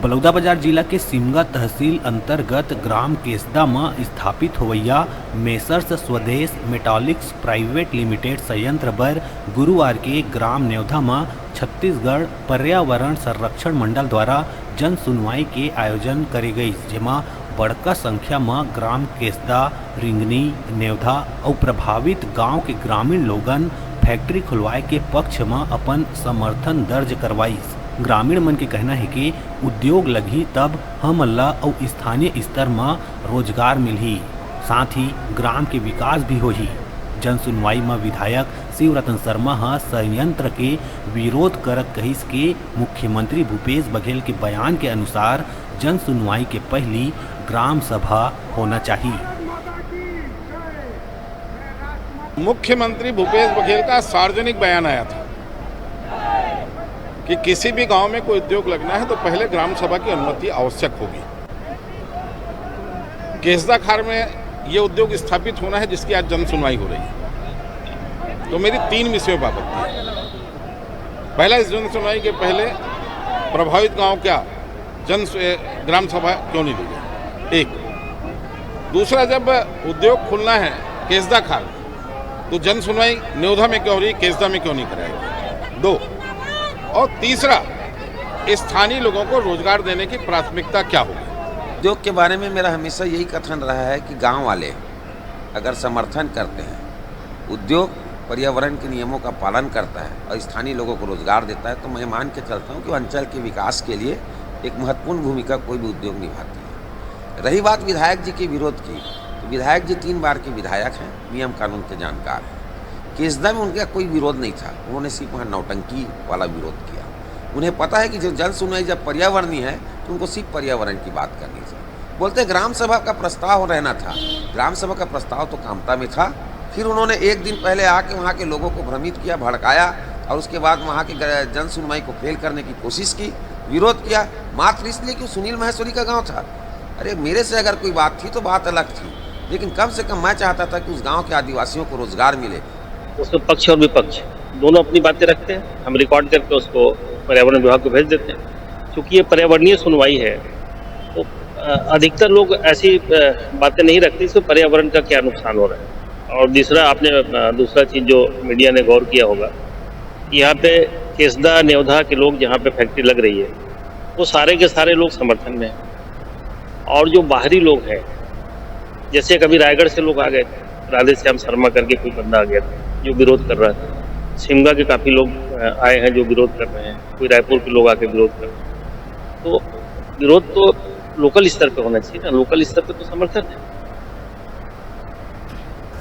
बलौदाबाजार जिला के सिमगा तहसील अंतर्गत ग्राम केसदा में स्थापित होवैया मेसर्स स्वदेश मेटालिक्स प्राइवेट लिमिटेड संयंत्र पर गुरुवार के ग्राम नेवधा में छत्तीसगढ़ पर्यावरण संरक्षण मंडल द्वारा जन सुनवाई के आयोजन करे गई, जेमा बड़का संख्या में ग्राम केसदा, रिंगनी, नेवधा और प्रभावित गांव के ग्रामीण लोगन फैक्ट्री खुलवाए के पक्ष में अपन समर्थन दर्ज करवाई। ग्रामीण मन के कहना है कि उद्योग लगी तब हमन ला और स्थानीय स्तर में रोजगार मिलही, साथ ही ग्राम के विकास भी होही। जन सुनवाई में विधायक शिवरतन शर्मा हा संयंत्र के विरोध करत कहिस के मुख्यमंत्री भूपेश बघेल के बयान के अनुसार जन सुनवाई के पहली ग्राम सभा होना चाहिए। मुख्यमंत्री भूपेश बघेल का सार्वजनिक बयान आया था कि किसी भी गांव में कोई उद्योग लगना है तो पहले ग्राम सभा की अनुमति आवश्यक होगी। केसदा खार में ये उद्योग स्थापित होना है जिसकी आज जन सुनवाई हो रही है। तो मेरी 3 विषयों पर आपत्ति है। पहला, इस जन सुनवाई के पहले प्रभावित गांव क्या ग्राम सभा क्यों नहीं ली गई? एक। दूसरा, जब उद्योग खुलना है केसदा खार तो जन सुनवाई नेवधा में क्यों हो रही, केसदा में क्यों नहीं कराई? 2। और तीसरा, स्थानीय लोगों को रोजगार देने की प्राथमिकता क्या होगी? उद्योग के बारे में मेरा हमेशा यही कथन रहा है कि गांव वाले अगर समर्थन करते हैं, उद्योग पर्यावरण के नियमों का पालन करता है और स्थानीय लोगों को रोजगार देता है, तो मैं मान के चलता हूं कि अंचल के विकास के लिए एक महत्वपूर्ण भूमिका कोई भी उद्योग निभाती है। रही बात विधायक जी के विरोध की, तो विधायक जी 3 बार के विधायक हैं, नियम कानून के जानकार हैं। केसदा में उनका कोई विरोध नहीं था, उन्होंने सिर्फ वहाँ नौटंकी वाला विरोध किया। उन्हें पता है कि जो जन सुनवाई जब पर्यावरणीय है तो उनको सिर्फ पर्यावरण की बात करनी चाहिए। बोलते ग्राम सभा का प्रस्ताव रहना था, ग्राम सभा का प्रस्ताव तो कामता में था। फिर उन्होंने एक दिन पहले आके वहाँ के लोगों को भ्रमित किया, भड़काया और उसके बाद वहाँ के जन सुनवाई को फेल करने की कोशिश की, विरोध किया, मात्र इसलिए कि सुनील माहेश्वरी का गाँव था। अरे मेरे से अगर कोई बात थी तो बात अलग थी, लेकिन कम से कम मैं चाहता था कि उस गाँव के आदिवासियों को रोजगार मिले। उसमें पक्ष और विपक्ष दोनों अपनी बातें रखते हैं, हम रिकॉर्ड करके उसको पर्यावरण विभाग को भेज देते हैं। क्योंकि ये पर्यावरणीय सुनवाई है तो अधिकतर लोग ऐसी बातें नहीं रखते इसमें पर्यावरण का क्या नुकसान हो रहा है। और दूसरा चीज़ जो मीडिया ने गौर किया होगा, यहाँ पे केसदा नेवधा के लोग जहाँ पे फैक्ट्री लग रही है वो सारे के सारे लोग समर्थन में हैं। और जो बाहरी लोग हैं, जैसे कभी रायगढ़ से लोग आ गए थे, राधे श्याम शर्मा करके कोई बंदा आ गया था जो विरोध कर रहा था। शिमगा के काफ़ी लोग आए हैं जो विरोध कर रहे हैं, कोई रायपुर के लोग आके विरोध कर रहे हैं। तो विरोध तो लोकल स्तर पे होना चाहिए ना, लोकल स्तर पे तो समर्थन है।